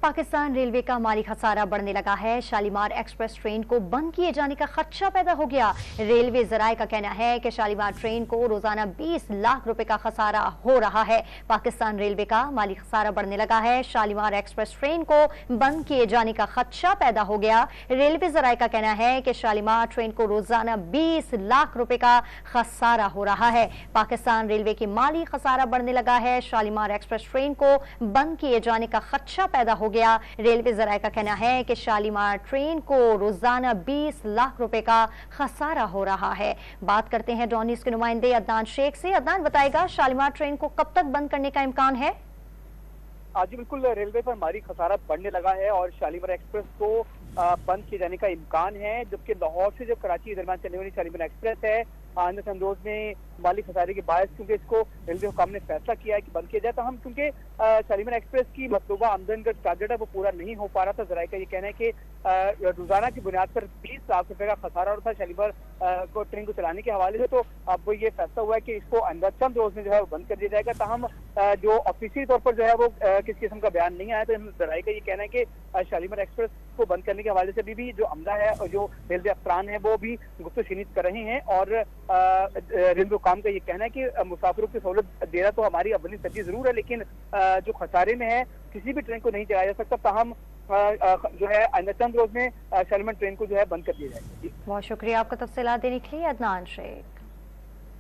Pakistan railway का माली खसारा बढ़ने लगा है। शालीमार एक्सप्रेस ट्रेन को बंद किए जाने का खदशा पैदा हो गया। रेलवे जराये का कहना है कि शालीमार ट्रेन को रोजाना 20 लाख रुपए का खसारा हो रहा है। पाकिस्तान रेलवे का माली खसारा बढ़ने लगा है। शालीमार एक्सप्रेस ट्रेन को बंद किए जाने का खदशा पैदा हो गया। रेलवे जराये का कहना है कि शालीमार ट्रेन को रोजाना 20 लाख रुपए का खसारा हो रहा है। पाकिस्तान रेलवे की माली खसारा बढ़ने लगा है। शालीमार एक्सप्रेस ट्रेन को बंद किए जाने का खदशा पैदा हो गया। रेलवे जराये का कहना है कि शालीमार ट्रेन को रोजाना 20 लाख रुपए का खसारा हो रहा है। बात करते हैं डॉन न्यूज़ के नुमाइंदे अदनान शेख से। अदनान बताएगा, शालीमार ट्रेन को कब तक बंद करने का इम्कान है? आज बिल्कुल रेलवे पर माली खसारा बढ़ने लगा है और शालीमार एक्सप्रेस को बंद किए जाने का इम्कान है, जबकि लाहौर से जो कराची के दरमियान चलने वाली शालीमार एक्सप्रेस है आंध्र संदोज में माली खसारे के बायस क्योंकि इसको रेलवे हुकाम ने फैसला किया है कि बंद किया जाए, तो हम क्योंकि शालीमार एक्सप्रेस की मतलूबा आमदन का टारगेट है वो पूरा नहीं हो पा रहा था। जराये का ये कहना है कि रोजाना की बुनियाद पर 20 लाख रुपए का खसारा और था शालीमार को ट्रेन को चलाने के हवाले से। तो अब ये फैसला हुआ है कि इसको अंदर चंद रोज में जो है वो बंद कर दिया जाएगा। ताहम जो ऑफिशियल तौर पर जो है वो किस किस्म का बयान नहीं आया, तो जराये का ये कहना है कि शालीमार एक्सप्रेस को बंद करने के हवाले से भी जो अमला है और जो रेलवे अफसरान है वो भी गुफ्तगू कर रहे हैं। और रेलवे हुकाम का ये कहना है कि मुसाफिरों की सहूलत देना तो हमारी अव्वली तरजीह जरूर है, लेकिन जो खसारे में है किसी भी ट्रेन को नहीं चलाया जा सकता। ताहम जो है आइंदा चंद रोज में शालीमार ट्रेन को जो है बंद कर दिया जाएगा। बहुत शुक्रिया आपका तफसीलात देने के लिए अदनान शेख।